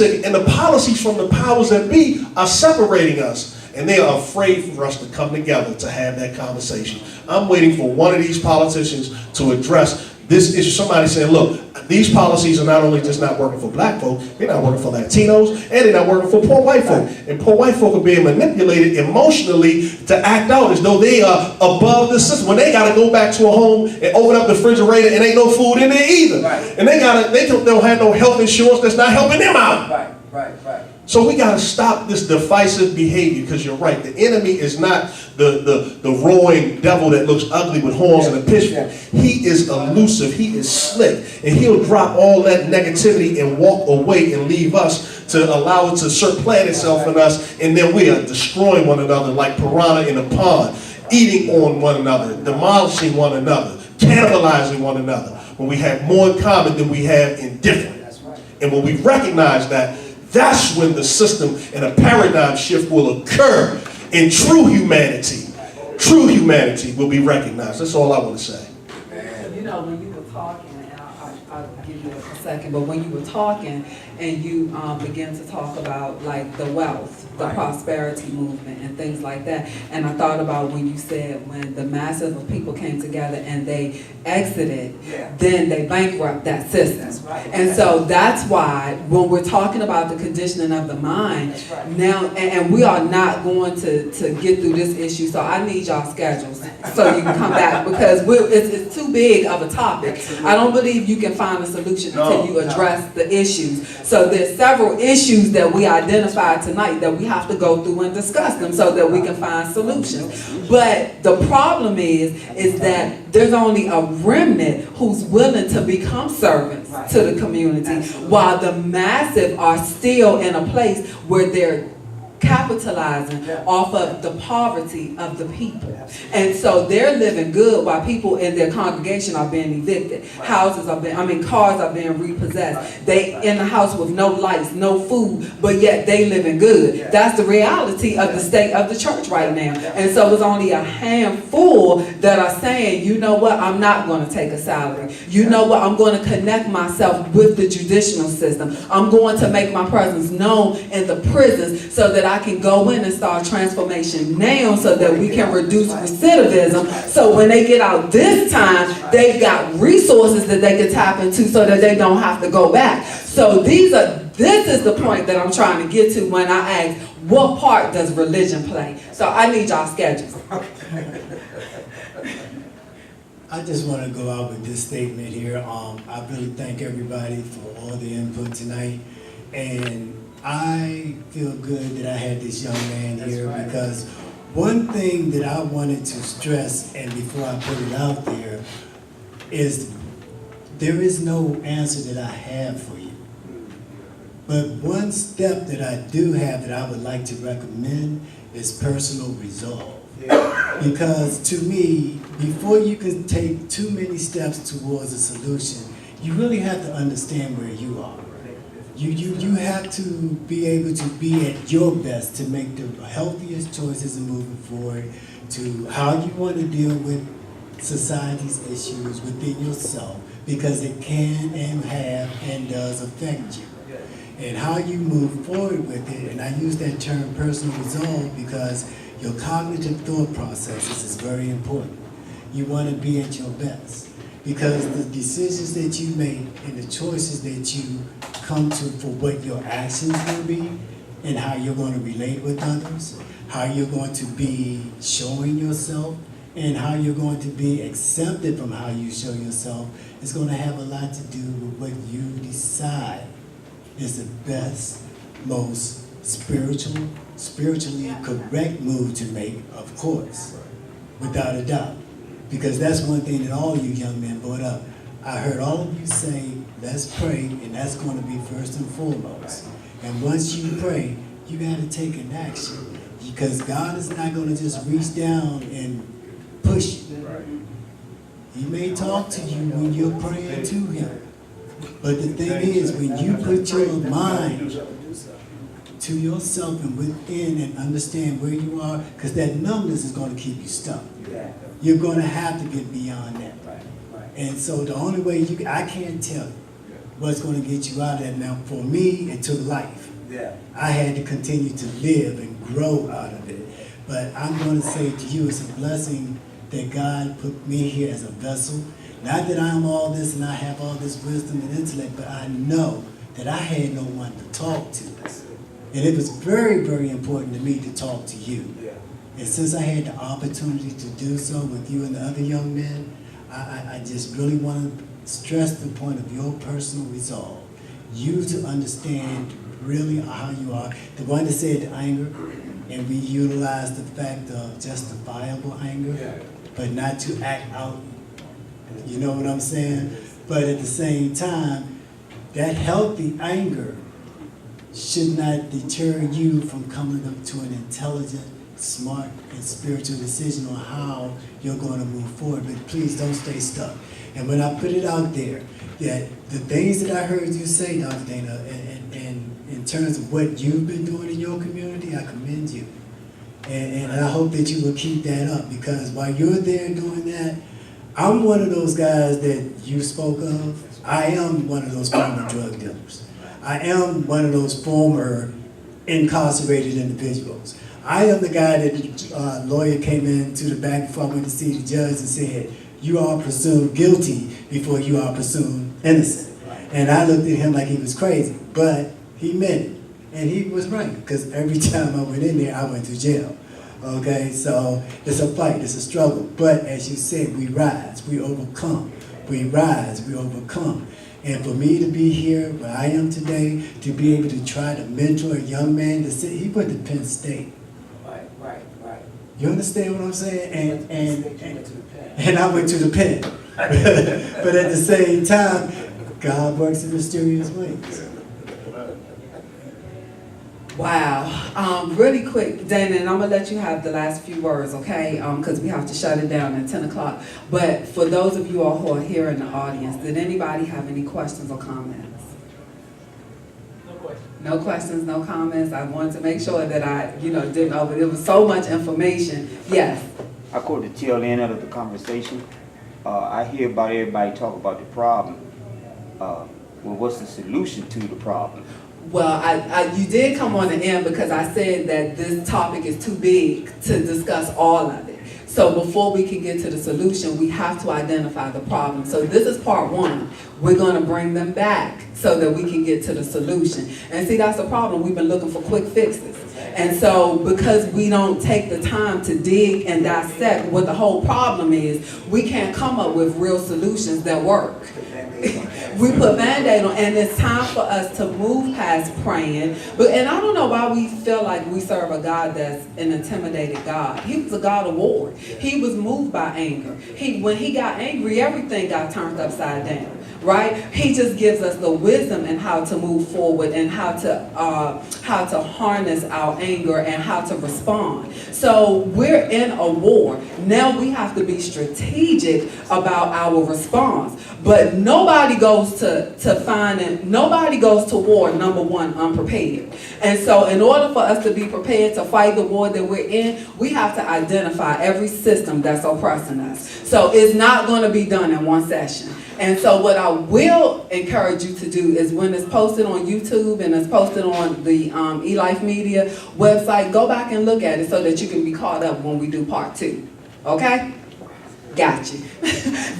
And the policies from the powers that be are separating us. And they are afraid for us to come together to have that conversation. I'm waiting for one of these politicians to address this issue. Somebody saying, look, these policies are not only just not working for black folk, they're not working for Latinos, and they're not working for poor white folk. And poor white folk are being manipulated emotionally to act out as though they are above the system. When they got to go back to a home and open up the refrigerator and ain't no food in there either. Right. And they don't have no health insurance that's not helping them out. Right. So we got to stop this divisive behavior, because you're right. The enemy is not the roaring devil that looks ugly with horns and a pitchfork. He is elusive. He is slick. And he'll drop all that negativity and walk away and leave us to allow it to supplant itself in us. And then we are destroying one another like piranha in a pond, eating on one another, demolishing one another, cannibalizing one another, when we have more in common than we have in different. And when we recognize that, that's when the system and a paradigm shift will occur, and true humanity will be recognized. That's all I want to say. You know, when you were talking, and I'll give you a second, but when you were talking and you began to talk about like the wealth, the prosperity movement and things like that, and I thought about when you said when the masses of people came together and they exited, then they bankrupt that system. And so that's why when we're talking about the conditioning of the mind, now, and we are not going to get through this issue, so I need y'all schedules so you can come back, because it's too big of a topic. I don't believe you can find a solution until you address the issues. So there's several issues that we identified tonight that we have to go through and discuss them so that we can find solutions. But the problem is that there's only a remnant who's willing to become servants to the community, while the massive are still in a place where they're capitalizing off of the poverty of the people. And so they're living good while people in their congregation are being evicted. Cars are being repossessed. They in the house with no lights, no food, but yet they living good. That's the reality of the state of the church right now. And so it's only a handful that are saying, you know what, I'm not going to take a salary. You know what, I'm going to connect myself with the judicial system. I'm going to make my presence known in the prisons so that I can go in and start transformation now, so that we can reduce recidivism. So when they get out this time, they've got resources that they can tap into so that they don't have to go back. So this is the point that I'm trying to get to when I ask, what part does religion play? So I need y'all schedules. I just want to go out with this statement here. I really thank everybody for all the input tonight. And I feel good that I had this young man here, because one thing that I wanted to stress, and before I put it out there, is there is no answer that I have for you. But one step that I do have that I would like to recommend is personal resolve. Because to me, before you can take too many steps towards a solution, you really have to understand where you are. You have to be able to be at your best to make the healthiest choices in moving forward to how you want to deal with society's issues within yourself, because it can and have and does affect you. And how you move forward with it, and I use that term personal resolve because your cognitive thought processes is very important. You want to be at your best, because the decisions that you make and the choices that you come to for what your actions will be and how you're going to relate with others, how you're going to be showing yourself, and how you're going to be accepted from how you show yourself is going to have a lot to do with what you decide is the best, most spiritually correct move to make, of course, without a doubt. Because that's one thing that all you young men brought up. I heard all of you say, let's pray, and that's going to be first and foremost. And once you pray, you got to take an action, because God is not going to just reach down and push you. He may talk to you when you're praying to Him. But the thing is, when you put your mind to yourself and within and understand where you are, because that numbness is going to keep you stuck. You're going to have to get beyond that. And so the only way I can't tell you what's going to get you out of that. Now, for me, it took life. Yeah. I had to continue to live and grow out of it. But I'm going to say to you, it's a blessing that God put me here as a vessel. Not that I'm all this and I have all this wisdom and intellect, but I know that I had no one to talk to. And it was very, very important to me to talk to you. Yeah. And since I had the opportunity to do so with you and the other young men, I just really want to stress the point of your personal resolve. You to understand really how you are. The one that said the anger, and we utilize the fact of justifiable anger, but not to act out. You know what I'm saying? But at the same time, that healthy anger should not deter you from coming up to an intelligent, smart, and spiritual decision on how you're going to move forward. But please don't stay stuck. And when I put it out there, that the things that I heard you say, Dr. Dana, and in terms of what you've been doing in your community, I commend you. And I hope that you will keep that up, because while you're there doing that, I'm one of those guys that you spoke of. I am one of those former drug dealers. I am one of those former incarcerated individuals. I am the guy that the lawyer came into the back before I went to see the judge and said, you are presumed guilty before you are presumed innocent. And I looked at him like he was crazy, but he meant it. And he was right, because every time I went in there, I went to jail. Okay, so it's a fight, it's a struggle. But as you said, we rise, we overcome. We rise, we overcome. And for me to be here where I am today, to be able to try to mentor a young man to say, he went to Penn State. Right. You understand what I'm saying? And I went to the pen. But at the same time, God works in mysterious ways. Wow. Really quick, Dana, and I'm going to let you have the last few words, okay? Because we have to shut it down at 10 o'clock. But for those of you all who are here in the audience, did anybody have any questions or comments? No questions, no comments. I wanted to make sure that I, didn't over. There was so much information. Yes. I caught the tail end of the conversation. I hear about everybody talk about the problem. Well, what's the solution to the problem? Well, you did come on the end because I said that this topic is too big to discuss all of it. So before we can get to the solution, we have to identify the problem. So this is part one. We're going to bring them back so that we can get to the solution. And see, that's the problem. We've been looking for quick fixes. And so because we don't take the time to dig and dissect what the whole problem is, we can't come up with real solutions that work. We put Band-Aid on, and it's time for us to move past praying. And I don't know why we feel like we serve a God that's an intimidated God. He was a God of war. He was moved by anger. When he got angry, everything got turned upside down. Right? He just gives us the wisdom in how to move forward and how to harness our anger and how to respond. So we're in a war. Now we have to be strategic about our response. But nobody goes nobody goes to war, number one, unprepared. And so in order for us to be prepared to fight the war that we're in, we have to identify every system that's oppressing us. So it's not going to be done in one session. And so what I will encourage you to do is when it's posted on YouTube and it's posted on the eLife Media website, go back and look at it so that you can be caught up when we do part 2. Okay? Got you.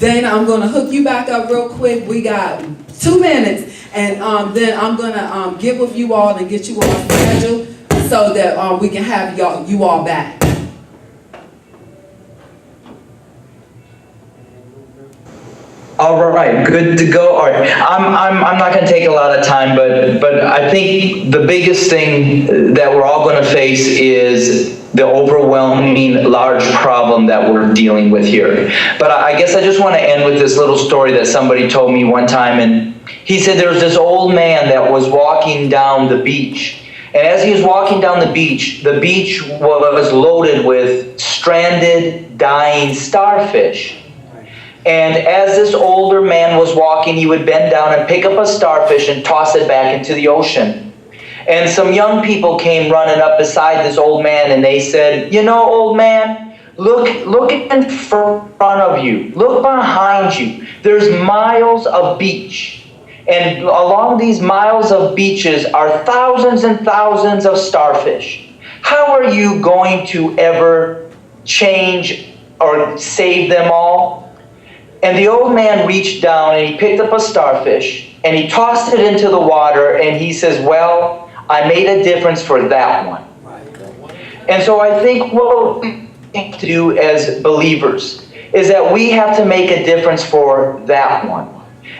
Dana, I'm going to hook you back up real quick. We got 2 minutes, and then I'm going to get with you all and get you all scheduled so that we can have you all back. All right, good to go. All right, I'm not going to take a lot of time, but I think the biggest thing that we're all going to face is the overwhelming large problem that we're dealing with here. But I guess I just want to end with this little story that somebody told me one time, and he said there was this old man that was walking down the beach. And as he was walking down the beach was loaded with stranded, dying starfish. And as this older man was walking, he would bend down and pick up a starfish and toss it back into the ocean. And some young people came running up beside this old man, and they said, "You know, old man, look in front of you. Look behind you. There's miles of beach. And along these miles of beaches are thousands and thousands of starfish. How are you going to ever change or save them all? And the old man reached down and he picked up a starfish and he tossed it into the water and he says, well, I made a difference for that one. And so I think what we need to do as believers is that we have to make a difference for that one.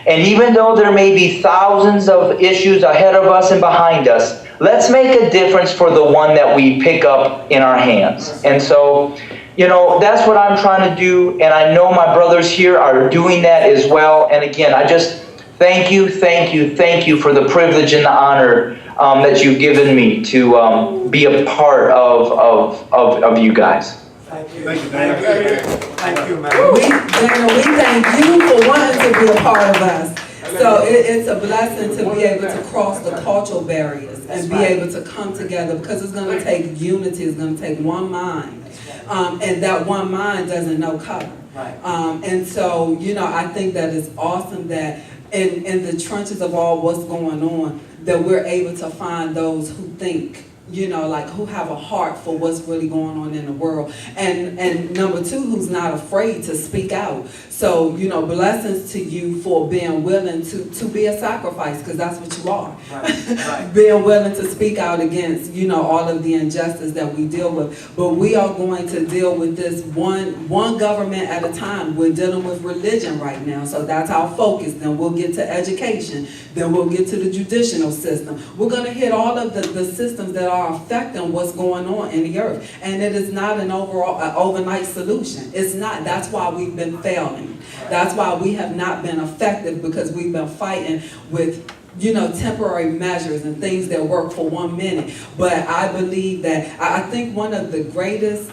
And even though there may be thousands of issues ahead of us and behind us, let's make a difference for the one that we pick up in our hands. And so, you know, that's what I'm trying to do, and I know my brothers here are doing that as well. And again, I just thank you for the privilege and the honor that you've given me to be a part of you guys. Thank you. Thank you, man. We thank you for wanting to be a part of us. So it's a blessing to be able to cross the cultural barriers and be able to come together, because it's going to take unity, it's going to take one mind. And that one mind doesn't know color. And so, you know, I think that it's awesome that in the trenches of all what's going on, that we're able to find those who think, you know, like who have a heart for what's really going on in the world. And number two, who's not afraid to speak out. So, you know, blessings to you for being willing to be a sacrifice, because that's what you are. Right. Being willing to speak out against, you know, all of the injustice that we deal with. But we are going to deal with this one government at a time. We're dealing with religion right now, so that's our focus. Then we'll get to education. Then we'll get to the judicial system. We're going to hit all of the systems that are affecting what's going on in the earth. And it is not an overnight solution. It's not. That's why we've been failing. That's why we have not been effective, because we've been fighting with, you know, temporary measures and things that work for 1 minute. But I believe that, I think one of the greatest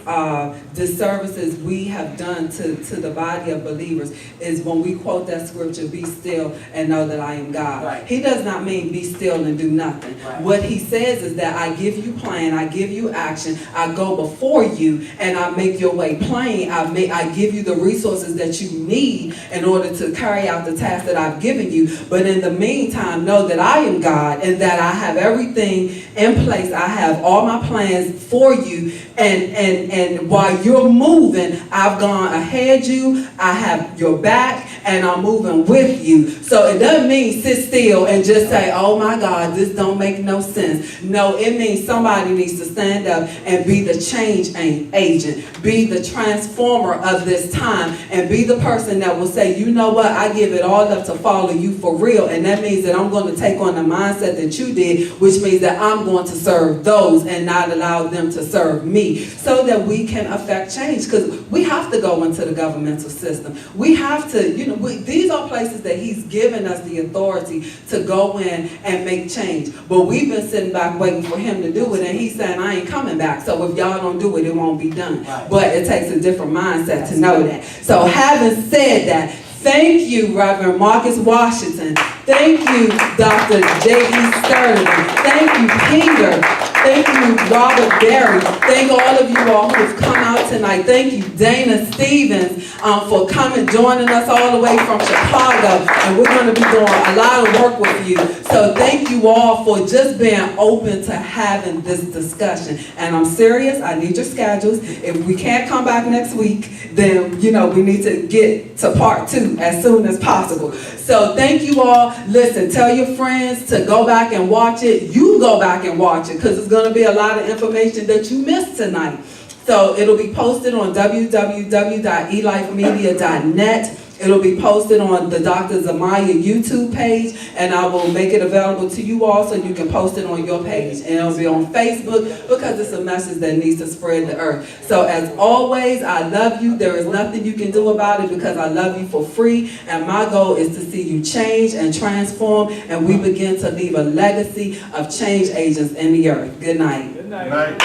disservices we have done to the body of believers is when we quote that scripture, be still and know that I am God. Right. He does not mean be still and do nothing. Right. What he says is that I give you plan, I give you action, I go before you, and I make your way plain. I give you the resources that you need in order to carry out the task that I've given you. But in the meantime, know that I am God and that I have everything in place. I have all my plans for you, and while you're moving, I've gone ahead you, I have your back, and I'm moving with you. So it doesn't mean sit still and just say, oh my God, this don't make no sense. No, it means somebody needs to stand up and be the change agent, be the transformer of this time, and be the person that will say, you know what, I give it all up to follow you for real. And that means that I'm going to take on the mindset that you did, which means that I'm going to serve those and not allow them to serve me, so that we can affect change. Because we have to go into the governmental system. We have to, you know, these are places that he's given us the authority to go in and make change. But we've been sitting back waiting for him to do it, and he's saying, I ain't coming back. So if y'all don't do it, it won't be done. Right. But it takes a different mindset to know that. So having said that, thank you, Reverend Marcus Washington. Thank you, Dr. J.E. Sterling. Thank you, Peter. Thank you, Robert Berry. Thank all of you all who have come out tonight. Thank you, Dana Stevens, for coming, joining us all the way from Chicago. And we're going to be doing a lot of work with you. So thank you all for just being open to having this discussion. And I'm serious. I need your schedules. If we can't come back next week, then, you know, we need to get to part 2 as soon as possible. So thank you all. Listen, tell your friends to go back and watch it. You go back and watch it, because it's going to be a lot of information that you missed tonight. So it'll be posted on www.elifemedia.net. It'll be posted on the Dr. ZaMiya YouTube page, and I will make it available to you all so you can post it on your page. And it'll be on Facebook, because it's a message that needs to spread the earth. So as always, I love you. There is nothing you can do about it, because I love you for free. And my goal is to see you change and transform, and we begin to leave a legacy of change agents in the earth. Good night. Good night. Good night.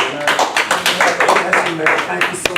Thank you so much.